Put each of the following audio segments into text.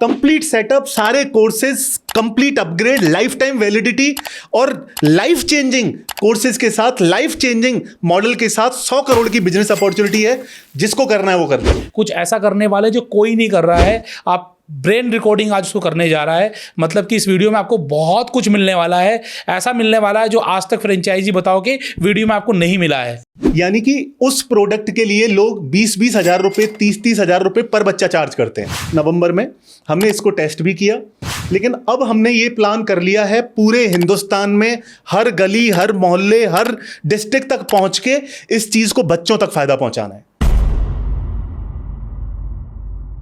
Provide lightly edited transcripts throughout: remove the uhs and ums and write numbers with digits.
Complete setup, सारे courses, complete upgrade, life time validity और life changing courses के साथ, लाइफ चेंजिंग मॉडल के साथ 100 करोड़ की बिजनेस अपॉर्चुनिटी है। जिसको करना है वो कर ले। कुछ ऐसा करने वाले जो कोई नहीं कर रहा है, आप ब्रेन रिकॉर्डिंग आज उसको करने जा रहा है। मतलब कि इस वीडियो में आपको बहुत कुछ मिलने वाला है, ऐसा मिलने वाला है जो आज तक फ्रेंचाइजी बताओ कि वीडियो में आपको नहीं मिला है। यानी कि उस प्रोडक्ट के लिए लोग 20-20 हजार रुपए, 30-30 हजार रुपए पर बच्चा चार्ज करते हैं। नवंबर में हमने इसको टेस्ट भी किया, लेकिन अब हमने ये प्लान कर लिया है पूरे हिंदुस्तान में हर गली, हर मोहल्ले, हर डिस्ट्रिक्ट तक पहुंच के इस चीज को बच्चों तक फायदा पहुंचाना है।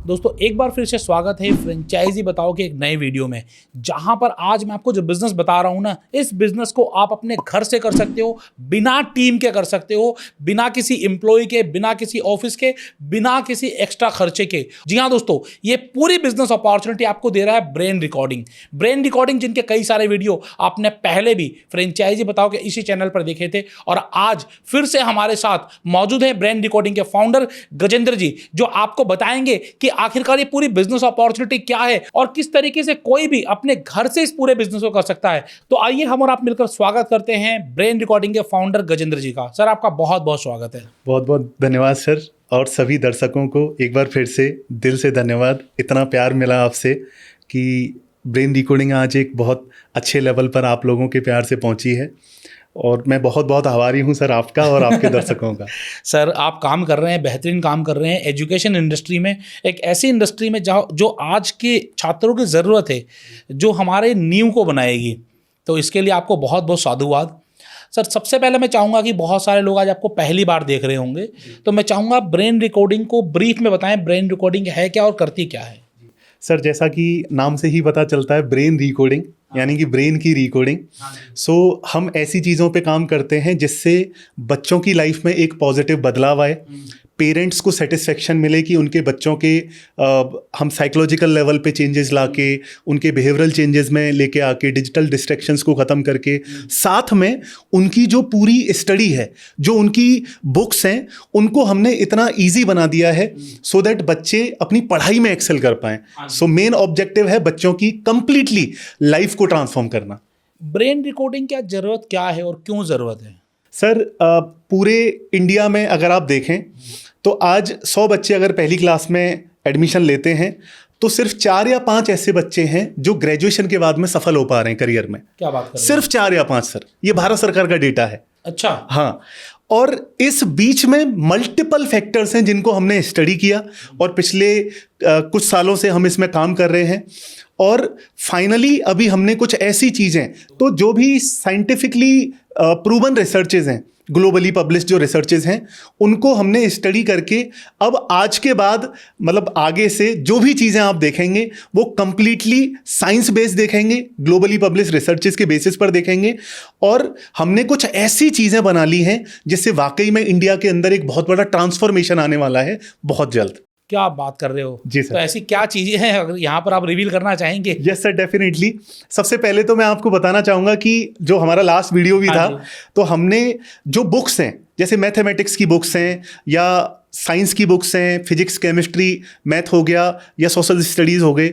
दोस्तों एक बार फिर से स्वागत है फ्रेंचाइजी बताओ के एक नए वीडियो में, जहां पर आज मैं आपको जो बिजनेस बता रहा हूं ना, इस बिजनेस को आप अपने घर से कर सकते हो, बिना टीम के कर सकते हो, बिना किसी एम्प्लॉय के, बिना किसी ऑफिस के, बिना किसी एक्स्ट्रा खर्चे के। जी हाँ दोस्तों, ये पूरी बिजनेस अपॉर्चुनिटी आपको दे रहा है ब्रेन रिकॉर्डिंग। ब्रेन रिकॉर्डिंग जिनके कई सारे वीडियो आपने पहले भी फ्रेंचाइजी बताओ के इसी चैनल पर देखे थे, और आज फिर से हमारे साथ मौजूद है ब्रेन रिकॉर्डिंग के फाउंडर गजेंद्र जी, जो आपको बताएंगे कि आखिरकार ये पूरी बिजनेस अपॉर्चुनिटी क्या है और किस तरीके से कोई भी अपने घर से इस पूरे बिजनेस को कर सकता है। तो आइए हम और आप मिलकर स्वागत करते हैं ब्रेन रिकॉर्डिंग के फाउंडर गजेंद्र जी का। सर आपका बहुत बहुत स्वागत है। बहुत बहुत धन्यवाद सर, और सभी दर्शकों को एक बार फिर से दिल से धन्यवाद। इतना प्यार मिला आपसे कि ब्रेन रिकॉर्डिंग आज एक बहुत अच्छे लेवल पर आप लोगों के प्यार से पहुंची है, और मैं बहुत बहुत आभारी हूं सर आपका और आपके दर्शकों का। सर आप काम कर रहे हैं, बेहतरीन काम कर रहे हैं एजुकेशन इंडस्ट्री में, एक ऐसी इंडस्ट्री में जहाँ जो आज के छात्रों की ज़रूरत है, जो हमारे नींव को बनाएगी। तो इसके लिए आपको बहुत बहुत साधुवाद। सर सबसे पहले मैं चाहूँगा कि बहुत सारे लोग आज आपको पहली बार देख रहे होंगे, तो मैं चाहूँगा ब्रेन रिकॉर्डिंग को ब्रीफ में बताएं, ब्रेन रिकॉर्डिंग है क्या और करती क्या है। सर जैसा कि नाम से ही पता चलता है, ब्रेन रिकॉर्डिंग यानी कि ब्रेन की रिकॉर्डिंग। सो हम ऐसी चीज़ों पे काम करते हैं जिससे बच्चों की लाइफ में एक पॉजिटिव बदलाव आए, पेरेंट्स को सेटिस्फेक्शन मिले कि उनके बच्चों के हम साइकोलॉजिकल लेवल पे चेंजेस लाके, उनके बिहेवियरल चेंजेस में लेके आके, डिजिटल डिस्ट्रैक्शंस को ख़त्म करके, साथ में उनकी जो पूरी स्टडी है, जो उनकी बुक्स हैं, उनको हमने इतना ईजी बना दिया है सो दैट बच्चे अपनी पढ़ाई में एक्सेल कर पाएँ। सो मेन ऑब्जेक्टिव है बच्चों की कंप्लीटली लाइफ को ट्रांसफॉर्म करना। ब्रेन रिकॉर्डिंग क्या ज़रूरत क्या है और क्यों ज़रूरत है। सर पूरे इंडिया में अगर आप देखें तो आज 100 बच्चे अगर पहली क्लास में एडमिशन लेते हैं तो सिर्फ 4 या 5 ऐसे बच्चे हैं जो ग्रेजुएशन के बाद में सफल हो पा रहे हैं करियर में। क्या बात कर रहे हैं? सिर्फ 4 या 5 सर, ये भारत सरकार का डेटा है। अच्छा। हाँ, और इस बीच में मल्टीपल फैक्टर्स हैं जिनको हमने स्टडी किया, और पिछले कुछ सालों से हम इसमें काम कर रहे हैं, और फाइनली अभी हमने कुछ ऐसी चीज़ें, तो जो भी साइंटिफिकली प्रूवन रिसर्चेज हैं, ग्लोबली पब्लिश्ड जो रिसर्चेज हैं, उनको हमने स्टडी करके अब आज के बाद मतलब आगे से जो भी चीज़ें आप देखेंगे वो कंप्लीटली साइंस बेस्ड देखेंगे, ग्लोबली पब्लिश्ड रिसर्चेज के बेसिस पर देखेंगे, और हमने कुछ ऐसी चीज़ें बना ली हैं जिससे वाकई में इंडिया के अंदर एक बहुत बड़ा ट्रांसफॉर्मेशन आने वाला है बहुत जल्द। क्या आप बात कर रहे हो जी सर। तो ऐसी क्या चीजें हैं अगर यहाँ पर आप रिवील करना चाहेंगे। Yes sir, definitely. सबसे पहले तो मैं आपको बताना चाहूँगा कि जो हमारा लास्ट वीडियो भी था, तो हमने जो बुक्स हैं, जैसे मैथमेटिक्स की बुक्स हैं या साइंस की बुक्स हैं, फिजिक्स, केमिस्ट्री, मैथ हो गया या सोशल स्टडीज़ हो गए,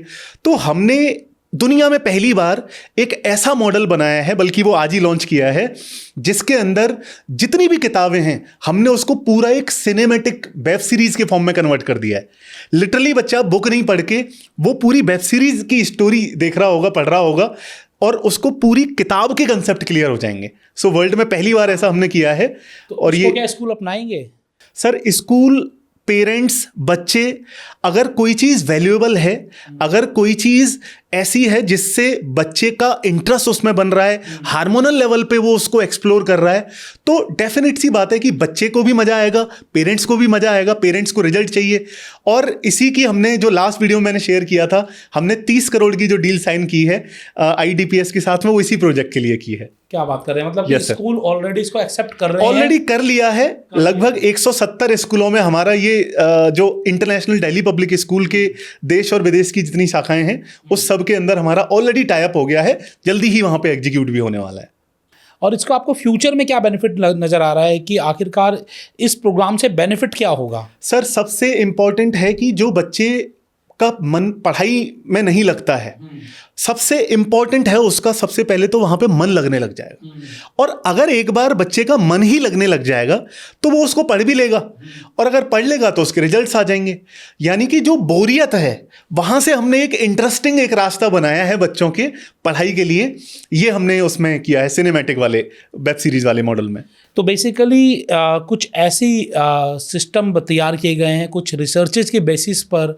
तो हमने दुनिया में पहली बार एक ऐसा मॉडल बनाया है, बल्कि वो आज ही लॉन्च किया है, जिसके अंदर जितनी भी किताबें हैं हमने उसको पूरा एक सिनेमैटिक वेब सीरीज के फॉर्म में कन्वर्ट कर दिया है। लिटरली बच्चा बुक नहीं पढ़ के वो पूरी वेब सीरीज की स्टोरी देख रहा होगा, पढ़ रहा होगा, और उसको पूरी किताब के कंसेप्ट क्लियर हो जाएंगे। सो वर्ल्ड में पहली बार ऐसा हमने किया है। तो और ये क्या स्कूल अपनाएंगे? सर स्कूल, पेरेंट्स, बच्चे, अगर कोई चीज़ वैल्यूएबल है, अगर कोई चीज़ ऐसी है जिससे बच्चे का इंटरेस्ट उसमें बन रहा है, हार्मोनल लेवल पे वो उसको एक्सप्लोर कर रहा है, तो डेफिनेट सी बात है कि बच्चे को भी मज़ा आएगा, पेरेंट्स को भी मज़ा आएगा, पेरेंट्स को रिजल्ट चाहिए। और इसी की हमने जो लास्ट वीडियो मैंने शेयर किया था, हमने 30 करोड़ की जो डील साइन की है IDPS के साथ में, वो इसी प्रोजेक्ट के लिए की है। क्या बात कर रहे हैं, मतलब yes, स्कूल ऑलरेडी इसको एक्सेप्ट कर रहे हैं? ऑलरेडी कर लिया है। लगभग 170 स्कूलों में हमारा ये जो इंटरनेशनल दिल्ली पब्लिक स्कूल के देश और विदेश की जितनी शाखाएं हैं, उस सब के अंदर हमारा ऑलरेडी टाई अप हो गया है, जल्दी ही वहां पे एग्जीक्यूट भी होने वाला है। और इसको आपको फ्यूचर में क्या बेनिफिट नजर आ रहा है कि आखिरकार इस प्रोग्राम से बेनिफिट क्या होगा? सर सबसे इंपॉर्टेंट है कि जो बच्चे का मन पढ़ाई में नहीं लगता है, सबसे इंपॉर्टेंट है उसका सबसे पहले तो वहां पे मन लगने लग जाएगा। और अगर एक बार बच्चे का मन ही लगने लग जाएगा तो वो उसको पढ़ भी लेगा, और अगर पढ़ लेगा तो उसके रिजल्ट्स आ जाएंगे। यानी कि जो बोरियत है वहां से हमने एक इंटरेस्टिंग एक रास्ता बनाया है बच्चों के पढ़ाई के लिए, ये हमने उसमें किया है सिनेमैटिक वाले वेब सीरीज वाले मॉडल में। तो बेसिकली कुछ ऐसी सिस्टम तैयार किए गए हैं, कुछ रिसर्चेज के बेसिस पर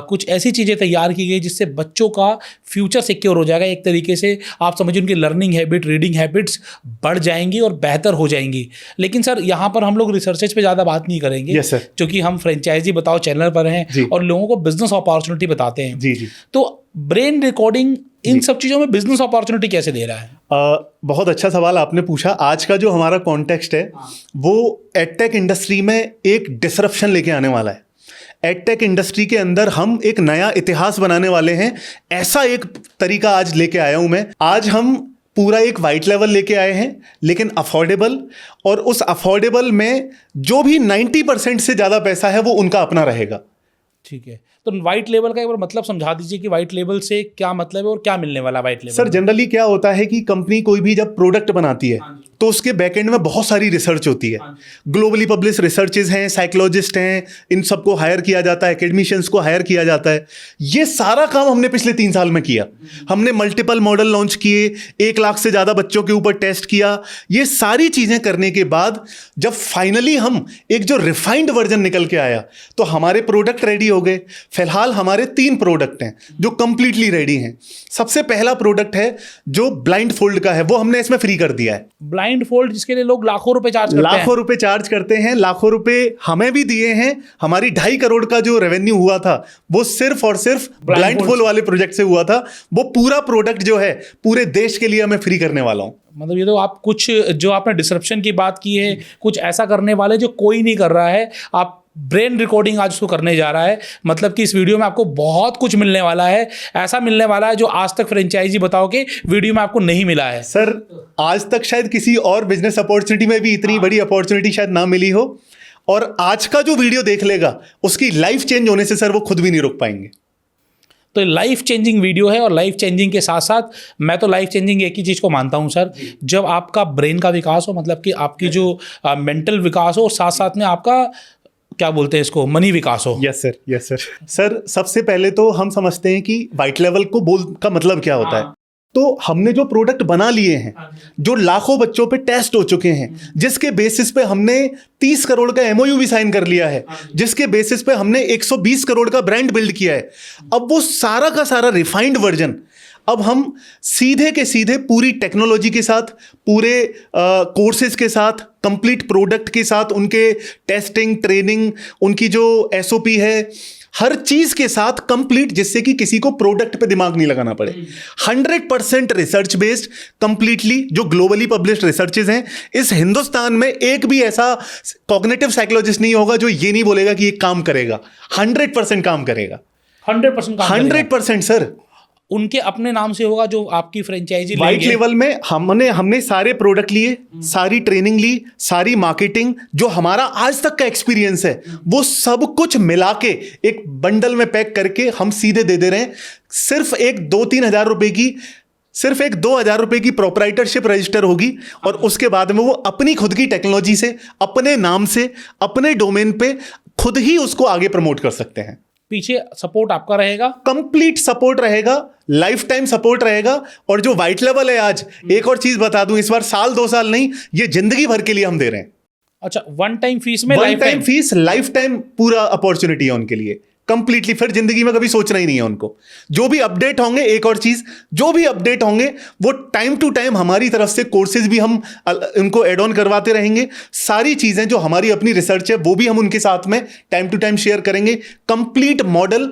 कुछ ऐसी चीज़ें तैयार की गई जिससे बच्चों का फ्यूचर सिक्योर हो जाएगा। एक तरीके से आप समझिए उनकी लर्निंग हैबिट, रीडिंग हैबिट्स बढ़ जाएंगी और बेहतर हो जाएंगी। लेकिन सर यहाँ पर हम लोग रिसर्चेज पे ज़्यादा बात नहीं करेंगे, यस सर, क्योंकि हम फ्रेंचाइजी बताओ चैनल पर हैं और लोगों को बिजनेस अपॉर्चुनिटी बताते हैं। जी जी। तो ब्रेन रिकॉर्डिंग इन सब चीज़ों में बिजनेस अपॉर्चुनिटी कैसे दे रहा है? बहुत अच्छा सवाल आपने पूछा। आज का जो हमारा कॉन्टेक्स्ट है वो एडटेक इंडस्ट्री में एक डिसरप्शन लेके आने वाला है। एडटेक इंडस्ट्री के अंदर हम एक नया इतिहास बनाने वाले हैं, ऐसा एक तरीका आज लेके आया हूं मैं। आज हम पूरा एक वाइट लेवल लेके आए हैं, लेकिन अफोर्डेबल, और उस अफोर्डेबल में जो भी 90% से ज़्यादा पैसा है वो उनका अपना रहेगा। ठीक है, तो व्हाइट लेवल का एक बार मतलब समझा दीजिए कि व्हाइट लेवल से क्या मतलब है और क्या मिलने वाला व्हाइट लेवल? सर जनरली क्या होता है कि कंपनी कोई भी जब प्रोडक्ट बनाती है तो उसके बैकएंड में बहुत सारी रिसर्च होती है। ग्लोबली पब्लिश रिसर्चेज हैं, साइकोलॉजिस्ट हैं, इन सबको हायर किया जाता है, एकेडमिशियंस को हायर किया जाता है। ये सारा काम हमने पिछले 3 साल में किया। हमने मल्टीपल मॉडल लॉन्च किए, 1 लाख से ज़्यादा बच्चों के ऊपर टेस्ट किया। ये सारी चीज़ें करने के बाद जब फाइनली हम एक जो रिफाइंड वर्जन निकल के आया तो हमारे प्रोडक्ट रेडी हो गए। फिलहाल हमारे 3 प्रोडक्ट हैं जो कंप्लीटली रेडी हैं। सबसे पहला प्रोडक्ट है जो ब्लाइंड फोल्ड का है, वो हमने इसमें फ्री कर दिया है। ब्लाइंड फोल्ड जिसके लिए लोग लाखों रुपए चार्ज करते हैं। लाखों रुपए चार्ज करते हैं, लाखों रुपए हमें भी दिए हैं। हमारी 2.5 करोड़ का जो रेवेन्यू हुआ था वो सिर्फ और सिर्फ ब्लाइंड फोल्ड वाले प्रोजेक्ट से हुआ था। वो पूरा प्रोडक्ट जो है पूरे देश के लिए मैं फ्री करने वाला हूं। मतलब ये तो आप कुछ जो आपने डिसरप्शन की बात की है, कुछ ऐसा करने वाले जो कोई नहीं कर रहा है, आप ब्रेन रिकॉर्डिंग आज उसको करने जा रहा है। मतलब कि इस वीडियो में आपको बहुत कुछ मिलने वाला है, ऐसा मिलने वाला है जो आज तक फ्रेंचाइजी बताओ कि वीडियो में आपको नहीं मिला है। सर आज तक शायद किसी और बिजनेस अपॉर्चुनिटी में भी इतनी बड़ी अपॉर्चुनिटी शायद ना मिली हो, और आज का जो वीडियो देख लेगा उसकी लाइफ चेंज होने से सर वो खुद भी नहीं रोक पाएंगे। तो लाइफ चेंजिंग वीडियो है, और लाइफ चेंजिंग के साथ साथ मैं तो लाइफ चेंजिंग एक ही चीज़ को मानता हूं सर, जब आपका ब्रेन का विकास हो, मतलब कि आपकी जो मेंटल विकास हो, और साथ साथ में आपका क्या बोलते हैं इसको, मनी विकास हो। Yes sir, yes sir. Sir सबसे पहले तो हम समझते हैं कि वाइट लेवल को बोल का मतलब क्या होता है। तो हमने जो प्रोडक्ट बना लिए हैं, जो लाखों बच्चों पे टेस्ट हो चुके हैं, जिसके बेसिस पे हमने 30 करोड़ का एमओयू भी साइन कर लिया है, जिसके बेसिस पे हमने 120 करोड़ का ब्रांड बिल्ड किया है, अब वो सारा का सारा रिफाइंड वर्जन अब हम सीधे के सीधे पूरी टेक्नोलॉजी के साथ, पूरे कोर्सेज के साथ, कंप्लीट प्रोडक्ट के साथ, उनके टेस्टिंग, ट्रेनिंग, उनकी जो एसओपी है, हर चीज के साथ कंप्लीट, जिससे कि किसी को प्रोडक्ट पे दिमाग नहीं लगाना पड़े। 100% रिसर्च बेस्ड, कंप्लीटली जो ग्लोबली पब्लिश्ड रिसर्चेज हैं। इस हिंदुस्तान में एक भी ऐसा कॉग्निटिव साइकोलॉजिस्ट नहीं होगा जो ये नहीं बोलेगा कि ये काम करेगा। 100% काम करेगा। 100% सर। उनके अपने नाम से होगा जो आपकी फ्रेंचाइजी वाइट लेवल में हमने सारे प्रोडक्ट लिए, सारी ट्रेनिंग ली, सारी मार्केटिंग, जो हमारा आज तक का एक्सपीरियंस है वो सब कुछ मिला के एक बंडल में पैक करके हम सीधे दे दे रहे हैं। सिर्फ एक 2-3 हज़ार रुपए की, सिर्फ एक 2,000 रुपए की प्रोप्राइटरशिप रजिस्टर होगी, और उसके बाद में वो अपनी खुद की टेक्नोलॉजी से, अपने नाम से, अपने डोमेन पे खुद ही उसको आगे प्रमोट कर सकते हैं। पीछे सपोर्ट आपका रहेगा, कंप्लीट सपोर्ट रहेगा, लाइफ टाइम सपोर्ट रहेगा। और जो वाइट लेवल है आज, एक और चीज बता दूं, इस बार 1-2 साल नहीं, ये जिंदगी भर के लिए हम दे रहे हैं। अच्छा, वन टाइम फीस में, one time fees, life time पूरा अपॉर्चुनिटी है उनके लिए, कंप्लीटली। फिर जिंदगी में कभी सोचना ही नहीं है उनको। जो भी अपडेट होंगे, एक और चीज, जो भी अपडेट होंगे वो टाइम टू टाइम हमारी तरफ से कोर्सेज भी हम उनको एड ऑन करवाते रहेंगे। सारी चीजें जो हमारी अपनी रिसर्च है वो भी हम उनके साथ में टाइम टू टाइम शेयर करेंगे। कंप्लीट मॉडल,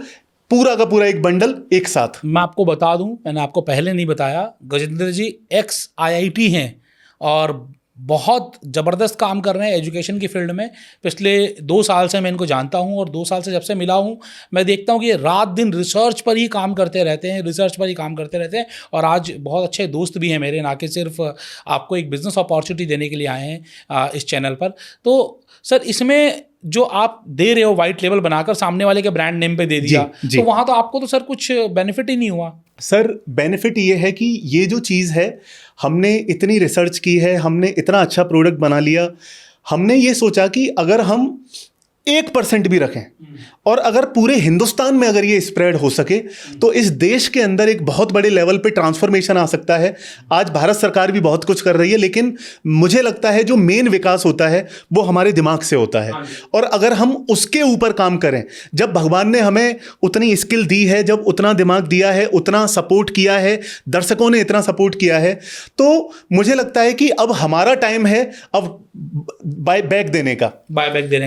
पूरा का पूरा एक बंडल एक साथ। मैं आपको बता दूं, मैंने आपको पहले नहीं बताया, गजेंद्र जी एक्स IIT हैं और बहुत ज़बरदस्त काम कर रहे हैं एजुकेशन की फील्ड में। पिछले 2 साल से मैं इनको जानता हूं, और 2 साल से जब से मिला हूं मैं देखता हूं कि ये रात दिन रिसर्च पर ही काम करते रहते हैं, रिसर्च पर ही काम करते रहते हैं। और आज बहुत अच्छे दोस्त भी हैं मेरे, ना कि सिर्फ आपको एक बिज़नेस अपॉर्चुनिटी देने के लिए आए हैं इस चैनल पर। तो सर, इसमें जो आप दे रहे हो व्हाइट लेबल बनाकर सामने वाले के ब्रांड नेम पे दे दिया, जी। तो वहां तो आपको तो सर कुछ बेनिफिट ही नहीं हुआ। सर बेनिफिट ये है कि ये जो चीज़ है, हमने इतनी रिसर्च की है, हमने इतना अच्छा प्रोडक्ट बना लिया, हमने ये सोचा कि अगर हम 1% भी रखें और अगर पूरे हिंदुस्तान में अगर ये स्प्रेड हो सके तो इस देश के अंदर एक बहुत बड़े लेवल पे ट्रांसफॉर्मेशन आ सकता है। आज भारत सरकार भी बहुत कुछ कर रही है, लेकिन मुझे लगता है जो मेन विकास होता है वो हमारे दिमाग से होता है। और अगर हम उसके ऊपर काम करें, जब भगवान ने हमें उतनी स्किल दी है, जब उतना दिमाग दिया है, उतना सपोर्ट किया है, दर्शकों ने इतना सपोर्ट किया है, तो मुझे लगता है कि अब हमारा टाइम है अब बाय बैक देने का।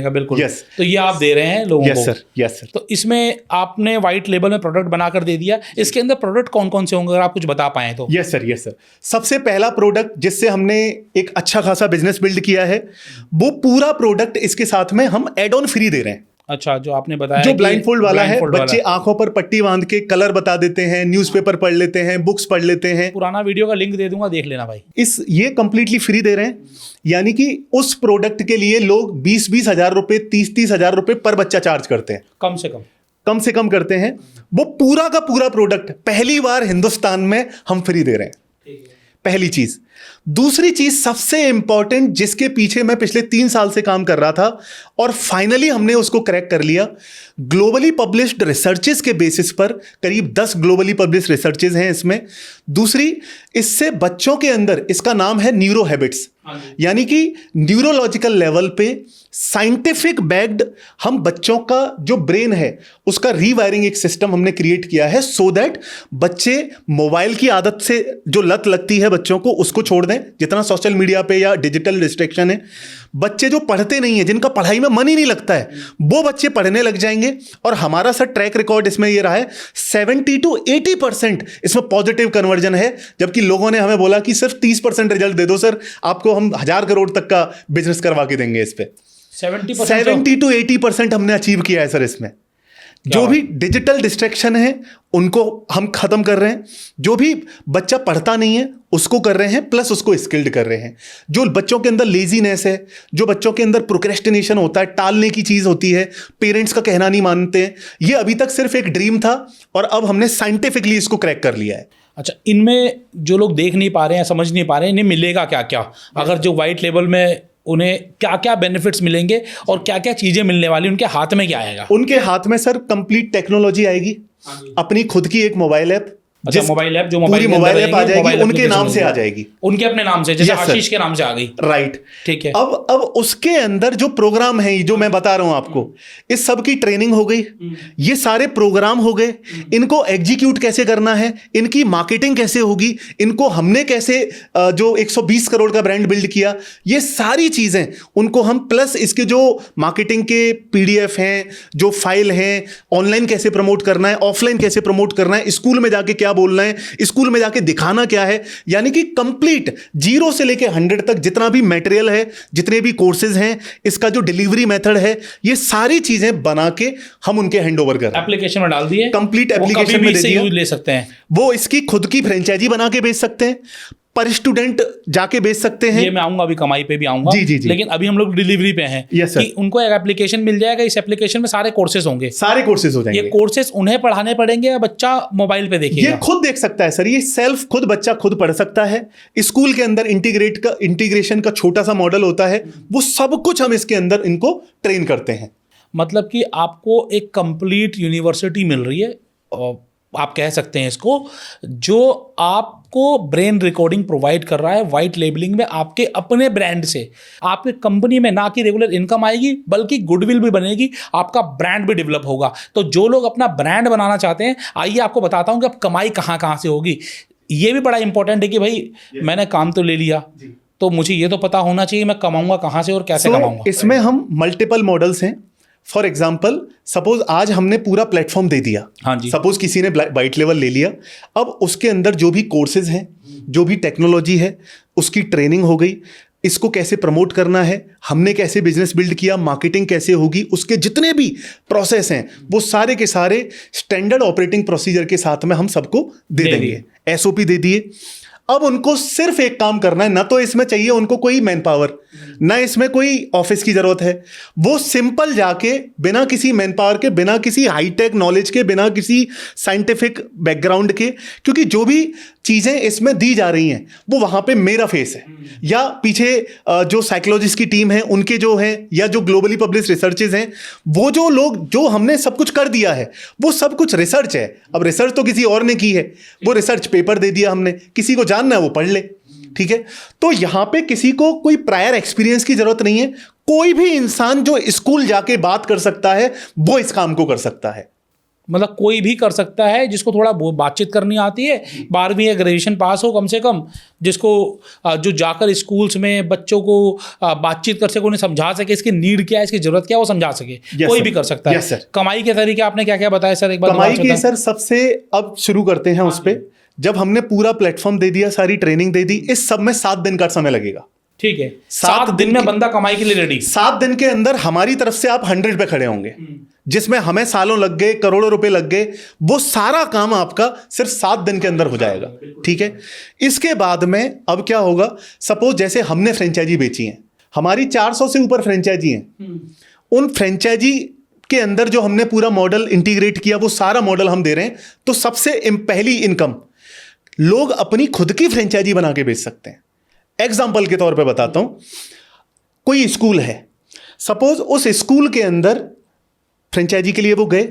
बिल्कुल। Yes. तो ये आप दे रहे हैं लोगों को। Yes sir. तो इसमें आपने व्हाइट लेबल में प्रोडक्ट बनाकर दे दिया, इसके अंदर प्रोडक्ट कौन कौन से होंगे अगर आप कुछ बता पाएं तो? Yes sir. सबसे पहला प्रोडक्ट जिससे हमने एक अच्छा खासा बिजनेस बिल्ड किया है, वो पूरा प्रोडक्ट इसके साथ में हम एड ऑन फ्री दे रहे हैं। अच्छा, जो आपने बताया जो ब्लाइंड फोल्ड वाला है, blindfold बच्चे आंखों पर पट्टी बांध के कलर बता देते हैं, न्यूज़पेपर पढ़ लेते हैं, बुक्स पढ़ लेते हैं। पुराना वीडियो का लिंक दे दूंगा, देख लेना भाई। ये कंप्लीटली फ्री दे रहे हैं, यानी कि उस प्रोडक्ट के लिए लोग 20-20 हजार रुपए, 30-30 हजार रुपए पर बच्चा चार्ज करते हैं। कम से कम करते हैं। वो पूरा का पूरा प्रोडक्ट पहली बार हिंदुस्तान में हम फ्री दे रहे हैं। पहली चीज। दूसरी चीज सबसे इंपॉर्टेंट, जिसके पीछे मैं पिछले 3 साल से काम कर रहा था और फाइनली हमने उसको क्रैक कर लिया। ग्लोबली पब्लिश्ड रिसर्चेस के बेसिस पर करीब 10 ग्लोबली पब्लिश्ड रिसर्चेस हैं इसमें। दूसरी, इससे बच्चों के अंदर, इसका नाम है न्यूरो हैबिट्स, यानी कि न्यूरोलॉजिकल लेवल पे साइंटिफिक बैक्ड हम बच्चों का जो ब्रेन है उसका रीवायरिंग एक सिस्टम हमने क्रिएट किया है, सो दैट बच्चे मोबाइल की आदत से जो लत लगती है बच्चों को, उसको छोड़ दें। जितना सोशल मीडिया पे या डिजिटल डिस्ट्रैक्शन है, बच्चे जो पढ़ते नहीं है, जिनका पढ़ाई में मन ही नहीं लगता है, वो बच्चे पढ़ने लग जाएंगे। और हमारा सर ट्रैक रिकॉर्ड इसमें ये रहा है 70 to 80% इसमें पॉजिटिव कन्वर्जन है, जबकि लोगों ने हमें बोला कि सिर्फ 30% रिजल्ट दे दो सर, आपको हम 1000 करोड़ तक का बिजनेस करवा के देंगे। इस पे 70 to 80% हमने अचीव किया है सर। इसमें जो भी डिजिटल डिस्ट्रैक्शन है उनको हम खत्म कर रहे हैं, जो भी बच्चा पढ़ता नहीं है उसको कर रहे हैं, प्लस उसको स्किल्ड कर रहे हैं। जो बच्चों के अंदर लेजीनेस है, जो बच्चों के अंदर प्रोक्रेस्टिनेशन होता है, टालने की चीज होती है, पेरेंट्स का कहना नहीं मानते हैं, ये अभी तक सिर्फ एक ड्रीम था और अब हमने साइंटिफिकली इसको क्रैक कर लिया है। अच्छा, इनमें जो लोग देख नहीं पा रहे हैं, समझ नहीं पा रहे हैं, इन्हें मिलेगा क्या क्या? अगर जो व्हाइट लेबल में, उन्हें क्या क्या बेनिफिट्स मिलेंगे और क्या क्या चीजें मिलने वाली, उनके हाथ में क्या आएगा? उनके हाथ में सर कंप्लीट टेक्नोलॉजी आएगी, अपनी खुद की एक मोबाइल ऐप। अच्छा, मोबाइल ऐप, जो पूरी मोबाइल ऐप आ जाएगी, उनके नाम से आ जाएगी, उनके अपने नाम से, जैसे आशीष के नाम से आ गई। राइट, ठीक है। अब उसके अंदर जो प्रोग्राम है, जो मैं बता रहा हूं आपको, इस सब की ट्रेनिंग हो गई, ये सारे प्रोग्राम हो गए, इनको एग्जीक्यूट कैसे करना है, इनकी मार्केटिंग कैसे होगी, इनको हमने कैसे जो 120 करोड़ का ब्रांड बिल्ड किया, ये सारी चीजें उनको हम, प्लस इसके जो मार्केटिंग के PDF हैं, जो फाइल हैं, ऑनलाइन कैसे प्रमोट करना है, ऑफलाइन कैसे प्रमोट करना है, स्कूल में जाके क्या बोलना है, स्कूल में जाके दिखाना क्या है, यानी कि कंप्लीट 0 से लेके 100 तक जितना भी मटेरियल है, जितने भी कोर्सेज हैं, इसका जो डिलीवरी मेथड है, ये सारी चीजें बना के हम उनके हैंड ओवर कर, एप्लीकेशन में डाल दिए, कंप्लीट एप्लीकेशन में दे दिया, ले सकते हैं। वो इसकी खुद की फ्रेंचाइजी बना के बेच सकते हैं, पर स्टूडेंट जाके बेच सकते हैं। ये मैं आऊंगा, अभी कमाई पे भी आऊंगा। जी। लेकिन अभी हम लोग डिलीवरी पे हैं। Yes sir. कि उनको एक एप्लीकेशन मिल जाएगा, इस एप्लीकेशन में सारे कोर्सेज होंगे, सारे कोर्सेज हो जाएंगे। ये कोर्सेज उन्हें पढ़ाने पड़ेंगे या बच्चा मोबाइल पे देखेगा? ये खुद देख सकता है सर, ये सेल्फ खुद बच्चा खुद पढ़ सकता है। स्कूल के अंदर इंटीग्रेशन का छोटा सा मॉडल होता है, वो सब कुछ हम इसके अंदर इनको ट्रेन करते हैं। मतलब कि आपको एक कंप्लीट यूनिवर्सिटी मिल रही है, और आप कह सकते हैं इसको, जो आपको ब्रेन रिकॉर्डिंग प्रोवाइड कर रहा है व्हाइट लेबलिंग में, आपके अपने ब्रांड से। आपके कंपनी में ना कि रेगुलर इनकम आएगी, बल्कि गुडविल भी बनेगी, आपका ब्रांड भी डेवलप होगा। तो जो लोग अपना ब्रांड बनाना चाहते हैं, आइए आपको बताता हूं कि अब कमाई कहाँ से होगी। ये भी बड़ा इंपॉर्टेंट है कि भाई मैंने काम तो ले लिया, तो मुझे ये तो पता होना चाहिए मैं कमाऊंगा कहाँ से और कैसे कमाऊंगा। इसमें हम मल्टीपल मॉडल्स हैं। फॉर एग्जाम्पल, सपोज आज हमने पूरा प्लेटफॉर्म दे दिया, हाँ जी, सपोज किसी ने व्हाइट लेवल ले लिया, अब उसके अंदर जो भी कोर्सेज हैं, जो भी टेक्नोलॉजी है, उसकी ट्रेनिंग हो गई, इसको कैसे प्रमोट करना है, हमने कैसे बिजनेस बिल्ड किया, मार्केटिंग कैसे होगी, उसके जितने भी प्रोसेस हैं वो सारे के सारे स्टैंडर्ड ऑपरेटिंग प्रोसीजर के साथ में हम सबको दे देंगे, SOP दे दिए। अब उनको सिर्फ एक काम करना है, ना तो इसमें चाहिए उनको कोई मैन पावर, ना इसमें कोई ऑफिस की जरूरत है। वो सिंपल जाके बिना किसी मैन पावर के, बिना किसी हाईटेक नॉलेज के, बिना किसी साइंटिफिक बैकग्राउंड के, क्योंकि जो भी चीजें इसमें दी जा रही हैं वो वहां पे मेरा फेस है, या पीछे जो साइकोलॉजिस्ट की टीम है उनके जो है, या जो ग्लोबली पब्लिश रिसर्चेज हैं, वो जो लोग जो हमने सब कुछ कर दिया है वो सब कुछ रिसर्च है। अब रिसर्च तो किसी और ने की है, वो रिसर्च पेपर दे दिया हमने, किसी को जानना है वो पढ़ ले, ठीक है। तो यहां पे किसी को कोई प्रायर एक्सपीरियंस की जरूरत नहीं है। कोई भी इंसान जो स्कूल जाके बात कर सकता है वो इस काम को कर सकता है। मतलब कोई भी कर सकता है जिसको थोड़ा बातचीत करनी आती है, 12वीं या ग्रेजुएशन पास हो कम से कम, जिसको जो जाकर स्कूल्स में बच्चों को बातचीत कर सके, उन्हें समझा सके इसकी नीड क्या है, इसकी जरूरत क्या है, वो समझा सके। कोई भी कर सकता है। कमाई के तरीके आपने क्या क्या बताया सर? एक बार कमाई के सर सबसे अब शुरू करते हैं उस पर। जब हमने पूरा प्लेटफॉर्म दे दिया, सारी ट्रेनिंग दे दी, इस सब में 7 दिन का समय लगेगा। ठीक है, 7 दिन में बंदा कमाई के लिए रेडी। 7 दिन के अंदर हमारी तरफ से आप 100 पे खड़े होंगे, जिसमें हमें सालों लग गए, करोड़ों रुपए लग गए, वो सारा काम आपका सिर्फ 7 दिन के अंदर हो जाएगा, ठीक है। इसके बाद में अब क्या होगा, सपोज जैसे हमने फ्रेंचाइजी बेची है, हमारी 400 से ऊपर फ्रेंचाइजी हैं, उन फ्रेंचाइजी के अंदर जो हमने पूरा मॉडल इंटीग्रेट किया वो सारा मॉडल हम दे रहे हैं। तो सबसे पहली इनकम लोग अपनी खुद की फ्रेंचाइजी बना के बेच सकते हैं। एग्जाम्पल के तौर पे बताता हूं, कोई स्कूल है, सपोज उस स्कूल के अंदर फ्रेंचाइजी के लिए वो गए,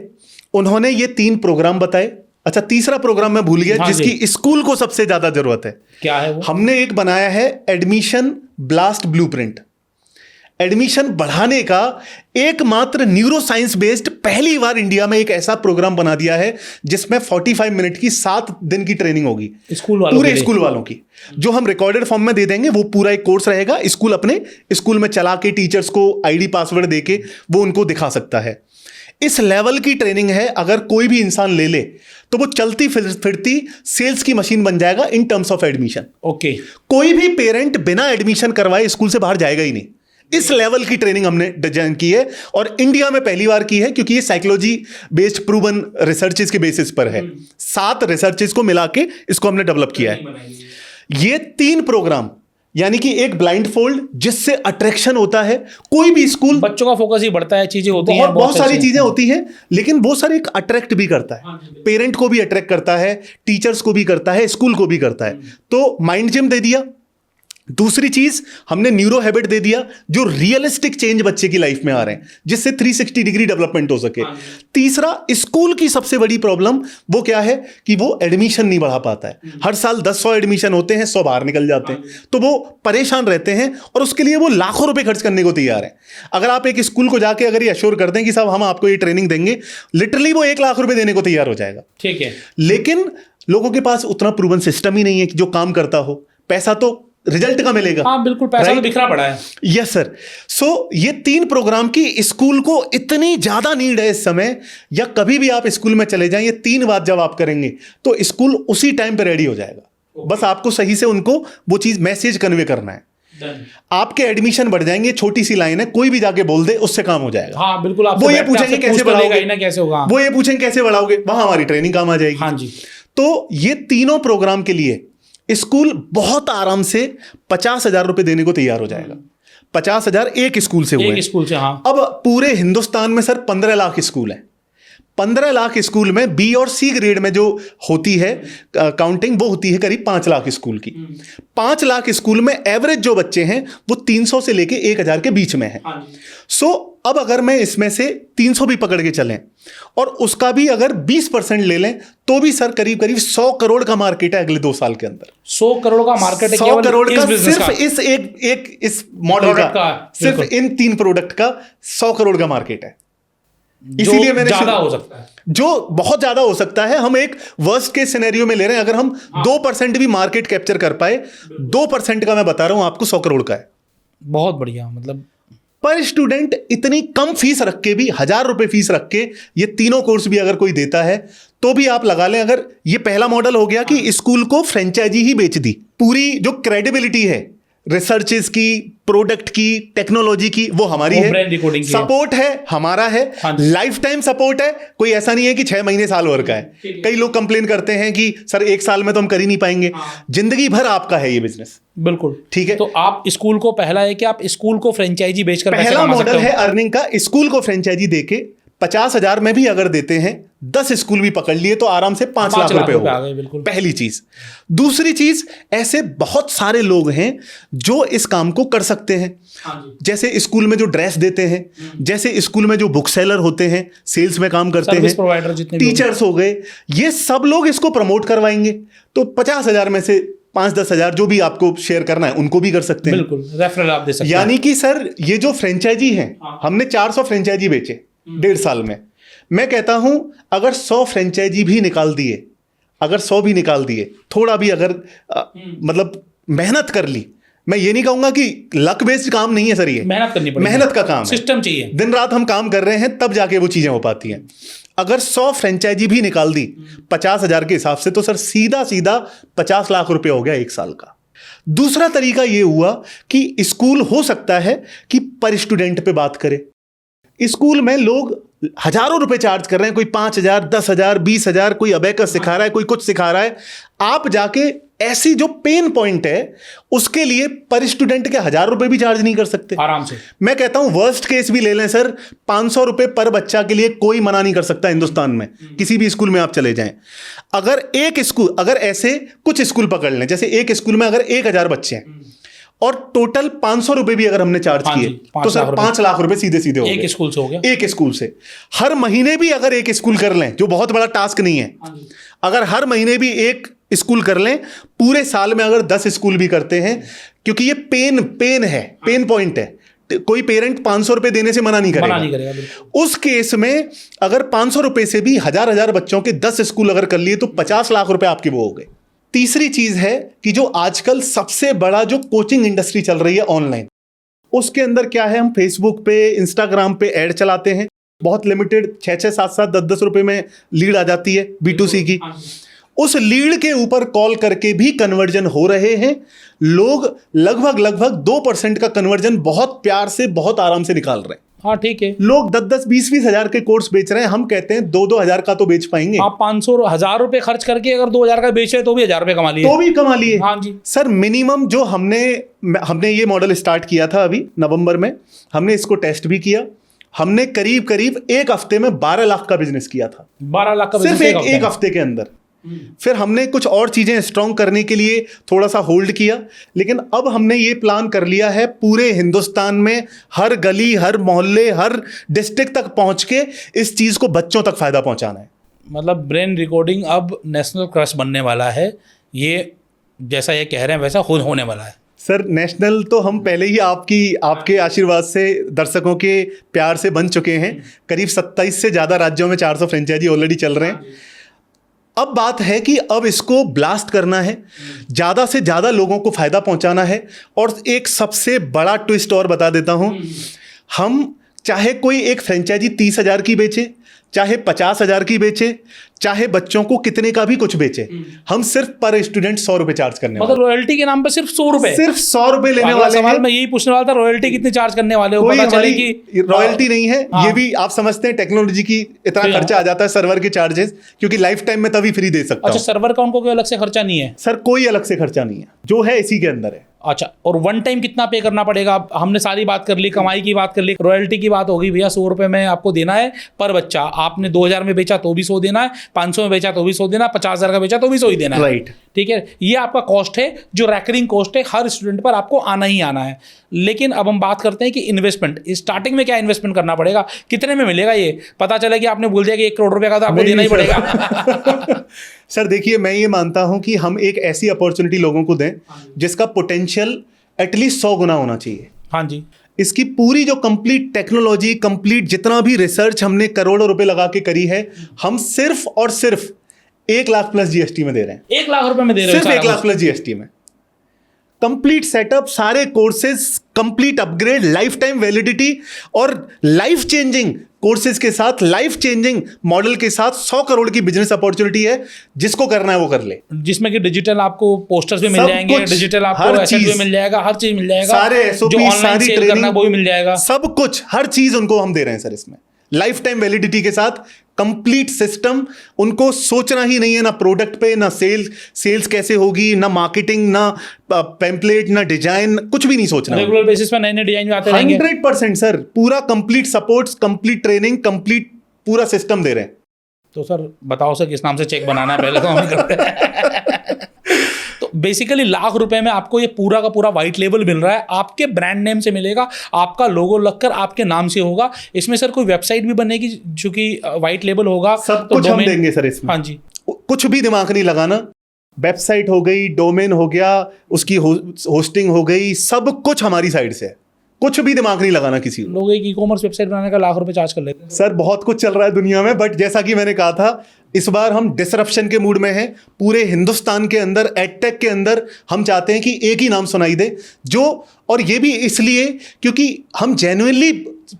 उन्होंने ये 3 प्रोग्राम बताए। अच्छा, तीसरा प्रोग्राम मैं भूल गया, जिसकी स्कूल को सबसे ज्यादा जरूरत है। क्या है वो? हमने एक बनाया है एडमिशन ब्लास्ट ब्लूप्रिंट। एडमिशन बढ़ाने का एकमात्र न्यूरो साइंस बेस्ड पहली बार इंडिया में एक ऐसा प्रोग्राम बना दिया है जिसमें 45 मिनट की 7 दिन की ट्रेनिंग होगी पूरे स्कूल वालों की, जो हम रिकॉर्डेड फॉर्म में दे देंगे। वो पूरा एक कोर्स रहेगा, स्कूल अपने स्कूल में चला के टीचर्स को आईडी पासवर्ड देके वो उनको दिखा सकता है। इस लेवल की ट्रेनिंग है, अगर कोई भी इंसान ले ले तो वो चलती फिरती सेल्स की मशीन बन जाएगा in terms of admission. Okay, कोई भी पेरेंट बिना एडमिशन करवाए स्कूल से बाहर जाएगा ही नहीं। इस लेवल की ट्रेनिंग हमने डिजाइन की है और इंडिया में पहली बार की है, क्योंकि ये साइकोलॉजी बेस्ड प्रूवन रिसर्चेस के बेसिस पर है। 7 रिसर्चेस को मिला के इसको हमने डेवलप किया है। ये 3 प्रोग्राम, यानी कि एक ब्लाइंड फोल्ड जिससे अट्रैक्शन होता है, कोई भी स्कूल, बच्चों का फोकस ही बढ़ता है, चीजें होती हैं, बहुत सारी चीजें होती हैं, लेकिन वो सर एक अट्रैक्ट भी करता है, पेरेंट को भी अट्रैक्ट करता है, टीचर्स को भी करता है, स्कूल को भी करता है। तो माइंड जिम दे दिया। दूसरी चीज हमने न्यूरो हैबिट दे दिया, जो रियलिस्टिक चेंज बच्चे की लाइफ में आ रहे हैं, जिससे 360 डिग्री डेवलपमेंट हो सके। तीसरा, स्कूल की सबसे बड़ी प्रॉब्लम वो क्या है कि वो एडमिशन नहीं बढ़ा पाता है। हर साल 10-100 एडमिशन होते हैं, 100 बाहर निकल जाते हैं, तो वो परेशान रहते हैं और उसके लिए वो लाखों रुपए खर्च करने को तैयार है। अगर आप एक स्कूल को जाके अगर ये अश्योर कर दें कि साहब हम आपको ये ट्रेनिंग देंगे, लिटरली वो 1 लाख रुपए देने को तैयार हो जाएगा, ठीक है। लेकिन लोगों के पास उतना प्रूवन सिस्टम ही नहीं है कि जो काम करता हो। पैसा तो रिजल्ट का मिलेगा, हाँ बिल्कुल, पैसा तो बिखरा पड़ा है। Yes sir. सो ये 3 प्रोग्राम की स्कूल को इतनी ज्यादा नीड है इस समय, या कभी भी आप स्कूल में चले जाएं, ये 3 बात जब आप करेंगे तो स्कूल उसी टाइम पे रेडी हो जाएगा। बस आपको सही से उनको वो चीज मैसेज कन्वे करना है। आपके एडमिशन बढ़ जाएंगे, छोटी सी लाइन है, कोई भी जाके बोल दे, उससे काम हो जाएगा। हाँ बिल्कुल, वो ये पूछेंगे कैसे बढ़ाओगे, कैसे होगा, वो ये पूछेंगे कैसे बढ़ाओगे, वहां हमारी ट्रेनिंग काम आ जाएगी। हाँ जी। तो ये तीनों प्रोग्राम के लिए स्कूल बहुत आराम से 50,000 रुपए देने को तैयार हो जाएगा। 50,000 एक स्कूल से हुए, एक स्कूल से। हाँ, अब पूरे हिंदुस्तान में सर 15 लाख स्कूल है। 15 लाख स्कूल में बी और सी ग्रेड में जो होती है काउंटिंग, वो होती है करीब 5 लाख स्कूल की। 5 लाख स्कूल में एवरेज जो बच्चे हैं वो 300 से लेके 1,000 के बीच में है। सो अब अगर मैं इसमें से 300 भी पकड़ के चलें और उसका भी अगर 20% ले लें, तो भी सर करीब 100 करोड़ का मार्केट है अगले 2 साल के अंदर। 100 करोड़ का मार्केट है, 100 करोड़ का सिर्फ इस मॉडल का, सिर्फ इन 3 प्रोडक्ट का 100 करोड़ का मार्केट है। इसीलिए मैंने ज्यादा हो सकता है, जो बहुत ज्यादा हो सकता है। हम एक वर्स्ट केस सिनेरियो में ले रहे हैं, अगर हम 2% भी मार्केट कैप्चर कर पाए, 2% का मैं बता रहा हूं आपको 100 करोड़ का है। बहुत बढ़िया। मतलब पर स्टूडेंट इतनी कम फीस रख के भी, 1,000 रुपए फीस रख के ये तीनों कोर्स भी अगर कोई देता है तो भी आप लगा लें। अगर ये पहला मॉडल हो गया कि स्कूल को फ्रेंचाइजी ही बेच दी, पूरी जो क्रेडिबिलिटी है, रिसर्चेस की, प्रोडक्ट की, टेक्नोलॉजी की, वो हमारी है। ब्रांड रिकॉर्डिंग की सपोर्ट है हमारा है, हाँ जी। लाइफ टाइम सपोर्ट है। कोई ऐसा नहीं है कि 6 महीने साल भर का है। कई लोग कंप्लेन करते हैं कि सर 1 साल में तो हम कर ही नहीं पाएंगे। जिंदगी भर आपका है ये बिजनेस। बिल्कुल ठीक है। तो आप स्कूल को, पहला है कि आप स्कूल को फ्रेंचाइजी बेचकर पैसे पहला कमा सकते मॉडल हो। है अर्निंग का, स्कूल को फ्रेंचाइजी देके 50,000 में भी अगर देते हैं, 10 स्कूल भी पकड़ लिए तो आराम से 5 लाख रुपए हो आ गए। बिल्कुल। पहली चीज। दूसरी चीज, ऐसे बहुत सारे लोग हैं जो इस काम को कर सकते हैं। जैसे स्कूल में जो ड्रेस देते हैं, जैसे स्कूल में जो बुक सेलर होते हैं, सेल्स में काम करते सर्विस हैं, प्रोवाइडर जितने भी टीचर्स हो गए, ये सब लोग इसको प्रमोट करवाएंगे। तो 50,000 में से 5-10 हजार जो भी आपको शेयर करना है उनको भी कर सकते हैं। बिल्कुल, रेफरल आप दे सकते हैं। यानी कि सर ये जो फ्रेंचाइजी है, हमने 400 फ्रेंचाइजी बेचे 1.5 साल में। मैं कहता हूं अगर 100 फ्रेंचाइजी भी निकाल दिए, अगर 100 भी निकाल दिए, थोड़ा भी अगर मतलब मेहनत कर ली, मैं ये नहीं कहूंगा कि लक बेस्ड काम नहीं है सर, ये मेहनत करनी पड़ेगी, मेहनत का काम है, सिस्टम चाहिए। दिन रात हम काम कर रहे हैं तब जाके वो चीजें हो पाती हैं। अगर 100 फ्रेंचाइजी भी निकाल दी 50,000 के हिसाब से, तो सर सीधा सीधा 50 लाख रुपए हो गया 1 साल का। दूसरा तरीका ये हुआ कि स्कूल हो सकता है कि पर स्टूडेंट पे बात करे। स्कूल में लोग हजारों रुपए चार्ज कर रहे हैं, कोई 5,000, 10,000, 20,000, कोई अबेकस सिखा रहा है, कोई कुछ सिखा रहा है। आप जाके ऐसी जो पेन पॉइंट है उसके लिए पर स्टूडेंट के 1,000 रुपए भी चार्ज नहीं कर सकते आराम से। मैं मैं कहता हूं वर्स्ट केस भी ले लें सर, 500 रुपए पर बच्चा के लिए कोई मना नहीं कर सकता हिंदुस्तान में। किसी भी स्कूल में आप चले जाएं, अगर ऐसे कुछ स्कूल पकड़ लें, जैसे एक स्कूल में अगर 1,000 बच्चे हैं और टोटल 500 रुपए भी अगर हमने चार्ज किए, तो सर 5 लाख रुपए सीधे सीधे हो गए। एक स्कूल से हो गया। एक स्कूल से हर महीने भी अगर एक स्कूल कर लें, जो बहुत बड़ा टास्क नहीं है, अगर हर महीने भी एक स्कूल कर लें, पूरे साल में अगर 10 स्कूल भी करते हैं, क्योंकि ये पेन पॉइंट है। कोई पेरेंट 500 रुपए देने से मना नहीं करेगा। उस केस में अगर 500 रुपए से भी हजार बच्चों के 10 स्कूल अगर कर लिए तो 50 लाख रुपए आपके वो हो गए। तीसरी चीज है कि जो आजकल सबसे बड़ा जो कोचिंग इंडस्ट्री चल रही है ऑनलाइन, उसके अंदर क्या है, हम फेसबुक पे, इंस्टाग्राम पे ऐड चलाते हैं, बहुत लिमिटेड 6-6, 7-7, 10-10 रुपए में लीड आ जाती है B2C की। उस लीड के ऊपर कॉल करके भी कन्वर्जन हो रहे हैं। लोग लगभग 2% का कन्वर्जन बहुत प्यार से, बहुत आराम से निकाल रहे हैं। हाँ ठीक है। लोग 10-10, 20-20 हजार के कोर्स बेच रहे हैं। हम कहते हैं 2-2 हजार का तो बेच पाएंगे। आप 500-1000 रुपए खर्च करके अगर 2,000 का बेच रहे तो भी 1,000 रुपए कमा लिए। तो भी कमा लिए। हाँ जी सर मिनिमम जो हमने ये मॉडल स्टार्ट किया था अभी नवंबर में, हमने इसको टेस्ट भी किया। हमने करीब 1 हफ्ते में 12 लाख का बिजनेस किया था। 12 लाख का सिर्फ एक हफ्ते के अंदर। फिर हमने कुछ और चीजें स्ट्रॉन्ग करने के लिए थोड़ा सा होल्ड किया, लेकिन अब हमने ये प्लान कर लिया है पूरे हिंदुस्तान में हर गली, हर मोहल्ले, हर डिस्ट्रिक्ट तक पहुंच के इस चीज को बच्चों तक फायदा पहुंचाना है। मतलब ब्रेन रिकॉर्डिंग अब नेशनल क्रश बनने वाला है। ये जैसा ये कह रहे हैं वैसा होने वाला है। सर नेशनल तो हम पहले ही आपके आशीर्वाद से, दर्शकों के प्यार से बन चुके हैं। करीब 27 से ज्यादा राज्यों में 400 फ्रेंचाइजी ऑलरेडी चल रहे हैं। अब बात है कि अब इसको ब्लास्ट करना है, ज्यादा से ज्यादा लोगों को फायदा पहुंचाना है। और एक सबसे बड़ा ट्विस्ट और बता देता हूं, हम चाहे कोई एक फ्रेंचाइजी 30,000 की बेचे, चाहे 50,000 की बेचे, चाहे बच्चों को कितने का भी कुछ बेचे, हम सिर्फ पर स्टूडेंट 100 रुपए चार्ज करने वाले। मतलब रॉयल्टी के नाम पे सिर्फ 100 रुपए, सिर्फ 100 रुपए लेने वाले सवाल हैं। मैं यही पूछने वाला था, रॉयल्टी कितनी चार्ज करने वाले हो? कोई पता चले हमारी कि रॉयल्टी नहीं है। ये भी आप समझते हैं टेक्नोलॉजी की इतना खर्चा आ जाता है, सर्वर के चार्जेस, क्योंकि लाइफ टाइम में तभी फ्री दे सकता अच्छा हूं। सर्वर का उनको कोई अलग से खर्चा नहीं है? सर कोई अलग से खर्चा नहीं है, जो है इसी के अंदर है। अच्छा, और वन टाइम कितना पे करना पड़ेगा? हमने सारी बात कर ली, कमाई की बात कर ली, रॉयल्टी की बात होगी। भैया 100 रुपए में आपको देना है पर बच्चा। आपने 2,000 में बेचा तो भी 100 देना है, 500 में बेचा तो भी 100 देना है, 50,000 का बेचा तो भी 100 ही देना है। राइट। ठीक है, ये आपका कॉस्ट है जो रैकरिंग कॉस्ट है, हर स्टूडेंट पर आपको आना ही आना है। लेकिन अब हम बात करते हैं कि इन्वेस्टमेंट, स्टार्टिंग में क्या इन्वेस्टमेंट करना पड़ेगा, कितने में मिलेगा ये? पता चला कि आपने बोल दिया कि 1 करोड़ रुपए का तो आपको देना ही पड़ेगा। सर देखिए, मैं ये मानता हूं कि हम एक ऐसी अपॉर्चुनिटी लोगों को दें जिसका पोटेंशियल एटलीस्ट 100 गुना होना चाहिए। हाँ जी। इसकी पूरी जो कंप्लीट टेक्नोलॉजी, कंप्लीट जितना भी रिसर्च हमने करोड़ों रुपए लगा के करी है, हम सिर्फ और सिर्फ 1 लाख प्लस GST में दे रहे हैं। 1 लाख रुपए में दे रहे हो? सिर्फ 1 लाख प्लस GST में। कंप्लीट सेटअप, सारे courses, complete upgrade, life time validity और लाइफ चेंजिंग कोर्सेज के साथ, लाइफ चेंजिंग मॉडल के साथ 100 करोड़ की बिजनेस अपॉर्चुनिटी है। जिसको करना है वो कर ले। जिसमें कि डिजिटल आपको पोस्टर्स भी मिल जाएंगे, डिजिटल आपको एसेट भी मिल जाएगा, हर चीज मिल जाएगा, सारे SOP, जो ऑनलाइन सारी सेल करना वो भी मिल जाएगा, सब कुछ, हर चीज उनको हम दे रहे हैं सर इसमें, लाइफ टाइम वैलिडिटी के साथ कंप्लीट सिस्टम। उनको सोचना ही नहीं है ना प्रोडक्ट पे, ना सेल्स कैसे होगी, ना मार्केटिंग, ना पेम्पलेट, ना डिजाइन, कुछ भी नहीं सोचना। रेगुलर बेसिस पे नए नए डिजाइन आते रहेंगे। 100% सर, पूरा complete support, complete training, complete पूरा सिस्टम दे रहे हैं। तो सर बताओ सर किस नाम से चेक बनाना है, पहले तो हम करते हैं। तो बेसिकली लाख रुपए में आपको ये पूरा का पूरा व्हाइट लेबल मिल रहा है, आपके ब्रांड नेम से मिलेगा, आपका लोगो लगकर आपके नाम से होगा। इसमें सर कोई वेबसाइट भी बनेगी चूंकि व्हाइट लेबल होगा, सब तो कुछ हम देंगे सर इसमें। हाँ जी, कुछ भी दिमाग नहीं लगाना, वेबसाइट हो गई, डोमेन हो गया, उसकी होस्टिंग हो गई, सब कुछ हमारी साइड से है। कुछ भी दिमाग नहीं लगाना किसी को। लोग एक ई-कॉमर्स वेबसाइट बनाने का लाख रुपए चार्ज कर लेते हैं। सर बहुत कुछ चल रहा है दुनिया में, बट जैसा कि मैंने कहा था, इस बार हम डिसरप्शन के मूड में हैं। पूरे हिंदुस्तान के अंदर, एडटेक के अंदर हम चाहते हैं कि एक ही नाम सुनाई दे, जो, और ये भी इसलिए क्योंकि हम जेन्युइनली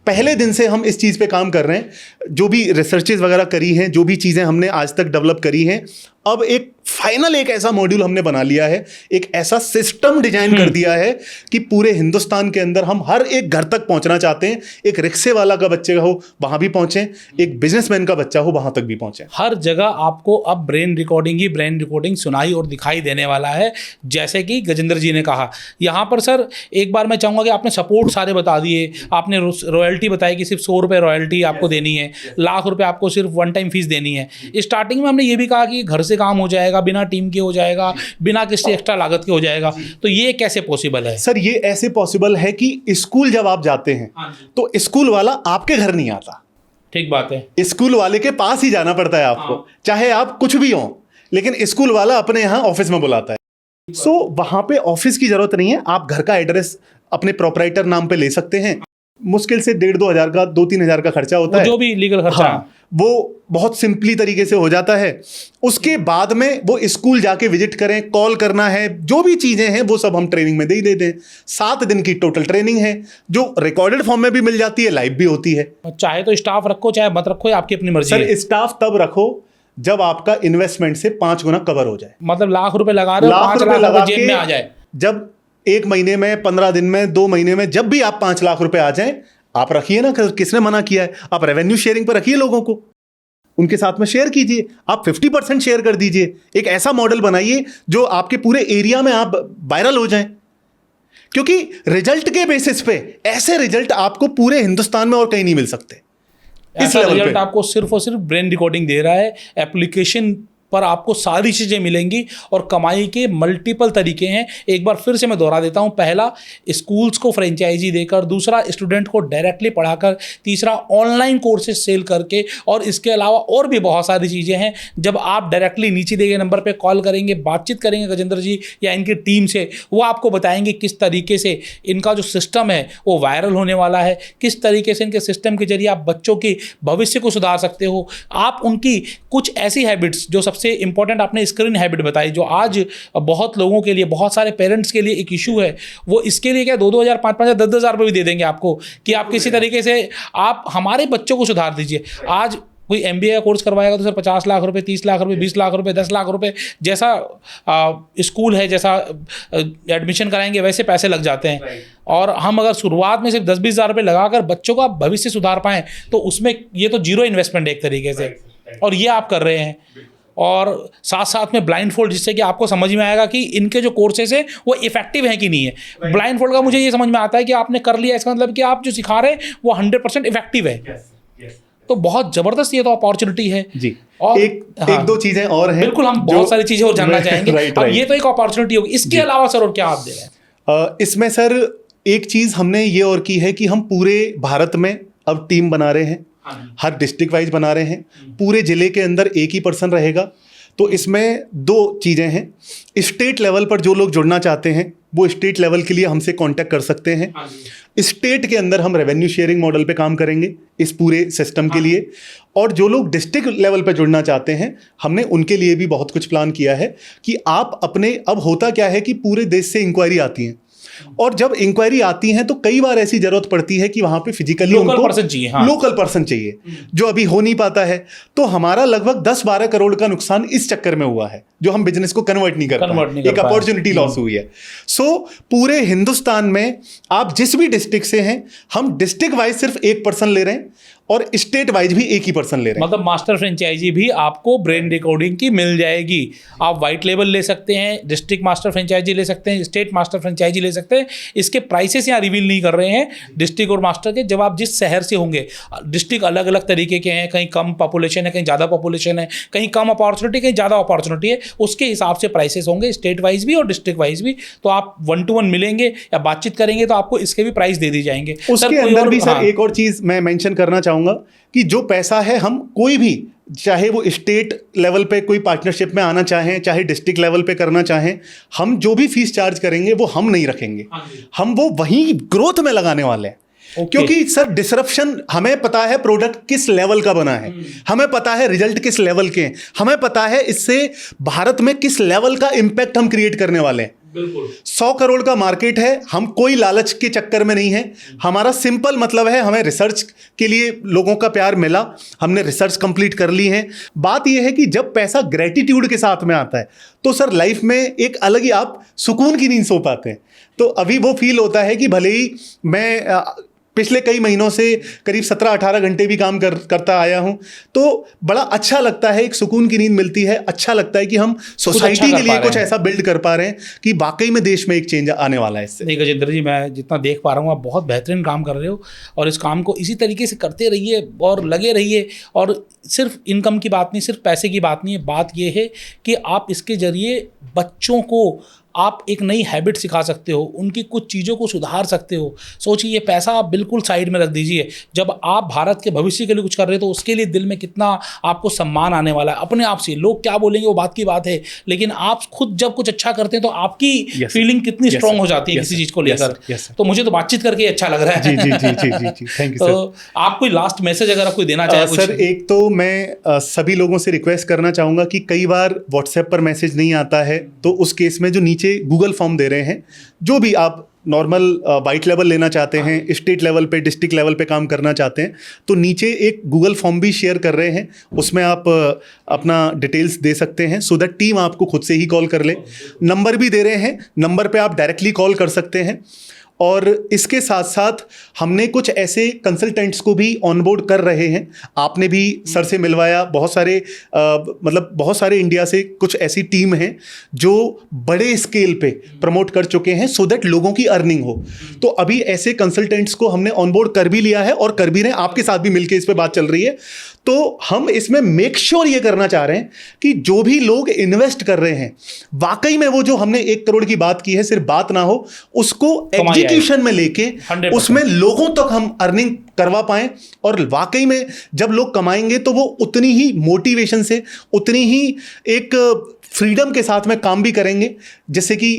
पहले दिन से हम इस चीज़ पे काम कर रहे हैं। जो भी रिसर्चेज वगैरह करी हैं, जो भी चीज़ें हमने आज तक डेवलप करी हैं, अब एक फाइनल एक ऐसा मॉड्यूल हमने बना लिया है, एक ऐसा सिस्टम डिजाइन कर दिया है कि पूरे हिंदुस्तान के अंदर हम हर एक घर तक पहुंचना चाहते हैं। एक रिक्शे वाला का बच्चे हो वहां भी पहुंचे, एक बिजनेसमैन का बच्चा हो वहां तक भी पहुंचे। हर जगह आपको अब ब्रेन रिकॉर्डिंग सुनाई और दिखाई देने वाला है, जैसे कि गजेंद्र जी ने कहा। यहाँ पर सर एक बार मैं चाहूँगा कि आपने सपोर्ट सारे बता दिए, आपने रॉयल्टी बताई कि सिर्फ 100 रुपये रॉयल्टी आपको देनी है, लाख रुपए आपको सिर्फ वन टाइम फीस देनी है। स्टार्टिंग में हमने ये भी कहा कि घर से काम हो जाएगा, बिना टीम के हो जाएगा, बिना किसी एक्स्ट्रा लागत के हो जाएगा। तो ये कैसे पॉसिबल है सर? ये ऐसे पॉसिबल है कि स्कूल जब आप जाते हैं तो स्कूल वाला आपके घर नहीं आता। ठीक बात है, स्कूल वाले के पास ही जाना पड़ता है आपको, चाहे आप कुछ भी हो, लेकिन स्कूल वाला अपने यहाँ ऑफिस में बुलाता है। सो वहां पे ऑफिस की जरूरत नहीं है, आप घर का एड्रेस अपने प्रोपराइटर नाम पे ले सकते हैं। मुश्किल से 1,500-2 हज़ार का, 2-3 हज़ार का खर्चा होता है, जो भी लीगल खर्चा, हाँ, वो बहुत सिंपली तरीके से हो जाता है। उसके बाद में वो स्कूल जाके विजिट करें, कॉल करना है, जो भी चीजें हैं वो सब हम ट्रेनिंग में दे ही देते हैं। 7 दिन की टोटल ट्रेनिंग है, जो रिकॉर्डेड फॉर्म में भी मिल जाती है, लाइव भी होती है। चाहे तो स्टाफ रखो चाहे मत रखो, आपकी अपनी मर्जी सर है। स्टाफ तब रखो जब आपका इन्वेस्टमेंट से 5 गुना कवर हो जाए। मतलब लाख रुपए लगा रहे हो, 5 लाख लगा जेब में आ जाए। जब 1 महीने में, 15 दिन में, 2 महीने में, जब भी आप 5 लाख रुपए आ जाए, आप रखिए ना, किसने मना किया है? आप रेवेन्यू शेयरिंग पर रखिए, लोगों को उनके साथ में शेयर कीजिए, आप 50% शेयर कर दीजिए। एक ऐसा मॉडल बनाइए जो आपके पूरे एरिया में आप वायरल हो जाएं, क्योंकि रिजल्ट के बेसिस पे ऐसे रिजल्ट आपको पूरे हिंदुस्तान में और कहीं नहीं मिल सकते। इस लेवल रिजल्ट पे आपको सिर्फ और सिर्फ ब्रेन रिकॉर्डिंग दे रहा है। एप्लीकेशन पर आपको सारी चीज़ें मिलेंगी और कमाई के मल्टीपल तरीके हैं। एक बार फिर से मैं दोहरा देता हूं, पहला स्कूल्स को फ्रेंचाइजी देकर, दूसरा स्टूडेंट को डायरेक्टली पढ़ाकर, तीसरा ऑनलाइन कोर्सेज सेल करके, और इसके अलावा और भी बहुत सारी चीज़ें हैं। जब आप डायरेक्टली नीचे दिए गए नंबर पर कॉल करेंगे, बातचीत करेंगे गजेंद्र जी या इनकी टीम से, वो आपको बताएंगे किस तरीके से इनका जो सिस्टम है वो वायरल होने वाला है, किस तरीके से इनके सिस्टम के जरिए आप बच्चों के भविष्य को सुधार सकते हो। आप उनकी कुछ ऐसी हैबिट्स, जो सबसे इंपॉर्टेंट आपने स्क्रीन हैबिट बताई, जो आज बहुत लोगों के लिए, बहुत सारे पेरेंट्स के लिए एक इशू है, वो इसके लिए क्या 2-2 हज़ार, 5-5 हज़ार, 10-10 हज़ार रुपये भी दे देंगे आपको कि आप किसी तरीके से आप हमारे बच्चों को सुधार दीजिए। आज कोई MBA का कोर्स करवाएगा तो सर 50 लाख रुपए, 30 लाख रुपए, 20 लाख रुपए, 10 लाख रुपए, जैसा स्कूल है, जैसा एडमिशन कराएंगे वैसे पैसे लग जाते हैं। और हम अगर शुरुआत में सिर्फ 10-20 हज़ार रुपये लगाकर बच्चों का भविष्य सुधार पाएँ तो उसमें ये तो जीरो इन्वेस्टमेंट एक तरीके से, और ये आप कर रहे हैं। और साथ साथ में ब्लाइंड फोल्ड, जिससे कि आपको समझ में आएगा कि इनके जो कोर्सेज हैं वो इफेक्टिव हैं कि नहीं है। ब्लाइंड फोल्ड का मुझे ये समझ में आता है कि आपने कर लिया, इसका मतलब कि आप जो सिखा रहे हैं वो 100% इफेक्टिव है। तो बहुत जबरदस्त ये तो अपॉर्चुनिटी है जी। और एक 2 चीजें और हैं, बिल्कुल, हम बहुत सारी चीजें और जानना चाहेंगे। राइट, अब ये तो एक अपॉर्चुनिटी होगी, इसके अलावा सर और क्या आप दे रहे हैं? इसमें सर एक चीज हमने ये और की है कि हम पूरे भारत में अब टीम बना रहे हैं, हर डिस्ट्रिक्ट वाइज बना रहे हैं। पूरे जिले के अंदर एक ही पर्सन रहेगा। तो इसमें 2 चीज़ें हैं। स्टेट लेवल पर जो लोग जुड़ना चाहते हैं वो स्टेट लेवल के लिए हमसे कांटेक्ट कर सकते हैं। स्टेट के अंदर हम रेवेन्यू शेयरिंग मॉडल पे काम करेंगे इस पूरे सिस्टम के लिए। और जो लोग डिस्ट्रिक्ट लेवल पे जुड़ना चाहते हैं, हमने उनके लिए भी बहुत कुछ प्लान किया है कि आप अपने, अब होता क्या है कि पूरे देश से इंक्वायरी आती है, और जब इंक्वायरी आती है तो कई बार ऐसी जरूरत पड़ती है कि वहां पे फिजिकली लोकल पर्सन चाहिए। हाँ। लोकल पर्सन चाहिए, जो अभी हो नहीं पाता है। तो हमारा लगभग 10-12 करोड़ का नुकसान इस चक्कर में हुआ है, जो हम बिजनेस को कन्वर्ट नहीं कर पाए, एक अपॉर्चुनिटी लॉस हुई है। सो पूरे हिंदुस्तान में आप जिस भी डिस्ट्रिक्ट से हैं, हम डिस्ट्रिक्ट वाइज सिर्फ एक पर्सन ले रहे हैं और स्टेट वाइज भी एक ही पर्सन ले रहे हैं। मतलब मास्टर फ्रेंचाइजी भी आपको ब्रेन रिकॉर्डिंग की मिल जाएगी। आप वाइट लेवल ले सकते हैं, डिस्ट्रिक्ट मास्टर फ्रेंचाइजी ले सकते हैं, स्टेट मास्टर फ्रेंचाइजी ले सकते हैं। इसके प्राइसेस यहाँ रिवील नहीं कर रहे हैं डिस्ट्रिक्ट और मास्टर के। जब आप जिस शहर से होंगे, डिस्ट्रिक्ट अलग अलग तरीके के हैं, कहीं कम पॉपुलेशन है, कहीं ज़्यादा पॉपुलेशन है, कहीं कम अपॉर्चुनिटी, कहीं ज़्यादा अपॉर्चुनिटी है, उसके हिसाब से प्राइसेस होंगे स्टेट वाइज भी और डिस्ट्रिक्ट वाइज भी। तो आप 1-to-1 मिलेंगे या बातचीत करेंगे तो आपको इसके भी प्राइस दे दी जाएंगे। उसके अंदर भी सर एक और चीज़ मैं मेंशन करना चाहूँगा कि जो पैसा है, हम कोई भी, चाहे वो स्टेट लेवल पे कोई पार्टनरशिप में आना चाहें, चाहे डिस्ट्रिक्ट लेवल पे करना चाहें, हम जो भी फीस चार्ज करेंगे वो हम नहीं रखेंगे। हम वो वहीं ग्रोथ में लगाने वाले हैं। क्योंकि सर डिसरप्शन, हमें पता है प्रोडक्ट किस लेवल का बना है, हमें पता है रिजल्ट किस लेवल के हैं, हमें पता है इससे भारत में किस लेवल का इंपैक्ट हम क्रिएट करने वाले हैं। 100 करोड़ का मार्केट है, हम कोई लालच के चक्कर में नहीं है। हमारा सिंपल मतलब है, हमें रिसर्च के लिए लोगों का प्यार मिला, हमने रिसर्च कंप्लीट कर ली है। बात यह है कि जब पैसा ग्रेटिट्यूड के साथ में आता है तो सर लाइफ में एक अलग ही आप सुकून की नींद सो पाते हैं। तो अभी वो फील होता है कि भले ही मैं पिछले कई महीनों से करीब 17-18 घंटे भी काम करता आया हूं, तो बड़ा अच्छा लगता है, एक सुकून की नींद मिलती है। अच्छा लगता है कि हम सोसाइटी के लिए कुछ ऐसा बिल्ड कर पा रहे हैं कि वाकई में देश में एक चेंज आने वाला है इससे। नहीं गजेंद्र जी, मैं जितना देख पा रहा हूँ आप बहुत बेहतरीन काम कर रहे हो और इस काम को इसी तरीके से करते रहिए और लगे रहिए। और सिर्फ इनकम की बात नहीं, सिर्फ पैसे की बात नहीं है, बात यह है कि आप इसके जरिए बच्चों को आप एक नई हैबिट सिखा सकते हो, उनकी कुछ चीज़ों को सुधार सकते हो। सोचिए, ये पैसा आप बिल्कुल साइड में रख दीजिए। जब आप भारत के भविष्य के लिए कुछ कर रहे हो तो उसके लिए दिल में कितना आपको सम्मान आने वाला है अपने आप से। लोग क्या बोलेंगे वो बात की बात है, लेकिन आप खुद जब कुछ अच्छा करते हैं तो आपकी फीलिंग कितनी स्ट्रांग हो जाती है किसी चीज़ को लेकर। तो मुझे तो बातचीत करके अच्छा लग रहा है। जी, थैंक यू सर। तो आप कोई लास्ट मैसेज अगर आप कोई देना चाहें? सर एक तो मैं सभी लोगों से रिक्वेस्ट करना चाहूँगा कि कई बार व्हाट्सएप पर मैसेज नहीं आता है, तो उस केस में जो नीचे गूगल फॉर्म दे रहे हैं, जो भी आप नॉर्मल वाइट लेवल लेना चाहते हैं, स्टेट लेवल पे, डिस्ट्रिक्ट लेवल पे काम करना चाहते हैं, तो नीचे एक गूगल फॉर्म भी शेयर कर रहे हैं, उसमें आप अपना डिटेल्स दे सकते हैं सो दैट टीम आपको खुद से ही कॉल कर ले। नंबर भी दे रहे हैं, नंबर पे आप डायरेक्टली कॉल कर सकते हैं। और इसके साथ साथ हमने कुछ ऐसे कंसल्टेंट्स को भी ऑनबोर्ड कर रहे हैं। आपने भी सर से मिलवाया, बहुत सारे इंडिया से कुछ ऐसी टीम हैं जो बड़े स्केल पे प्रमोट कर चुके हैं सो दैट लोगों की अर्निंग हो। तो अभी ऐसे कंसल्टेंट्स को हमने ऑनबोर्ड कर भी लिया है और कर भी रहे हैं, आपके साथ भी मिलकर इस पे बात चल रही है। तो हम इसमें मेक श्योर ये करना चाह रहे हैं कि जो भी लोग इन्वेस्ट कर रहे हैं, वाकई में वो जो हमने 1 करोड़ की बात की है सिर्फ बात ना हो, उसको एग्जीक्यूशन में लेके उसमें लोगों तक हम अर्निंग करवा पाएं। और वाकई में जब लोग कमाएंगे तो वो उतनी ही मोटिवेशन से, उतनी ही एक फ्रीडम के साथ में काम भी करेंगे, जिससे कि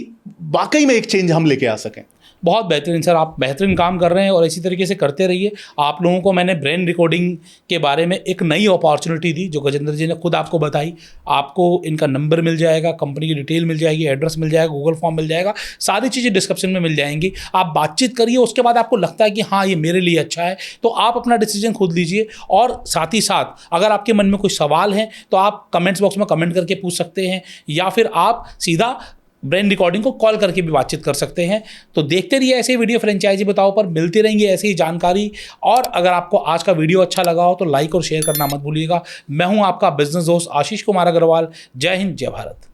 वाकई में एक चेंज हम लेके आ सकें। बहुत बेहतरीन सर, आप बेहतरीन काम कर रहे हैं और इसी तरीके से करते रहिए। आप लोगों को मैंने ब्रेन रिकॉर्डिंग के बारे में एक नई अपॉर्चुनिटी दी जो गजेंद्र जी ने खुद आपको बताई। आपको इनका नंबर मिल जाएगा, कंपनी की डिटेल मिल जाएगी, एड्रेस मिल जाएगा, गूगल फॉर्म मिल जाएगा, सारी चीज़ें डिस्क्रिप्शन में मिल जाएंगी। आप बातचीत करिए, उसके बाद आपको लगता है कि हाँ ये मेरे लिए अच्छा है तो आप अपना डिसीजन खुद लीजिए। और साथ ही साथ अगर आपके मन में कोई सवाल है तो आप कमेंट्स बॉक्स में कमेंट करके पूछ सकते हैं, या फिर आप सीधा ब्रेन रिकॉर्डिंग को कॉल करके भी बातचीत कर सकते हैं। तो देखते रहिए ऐसे ही वीडियो फ्रेंचाइजी बताओ पर मिलती रहेंगी ऐसी ही जानकारी। और अगर आपको आज का वीडियो अच्छा लगा हो तो लाइक और शेयर करना मत भूलिएगा। मैं हूं आपका बिजनेस दोस्त आशीष कुमार अग्रवाल। जय हिंद, जय भारत।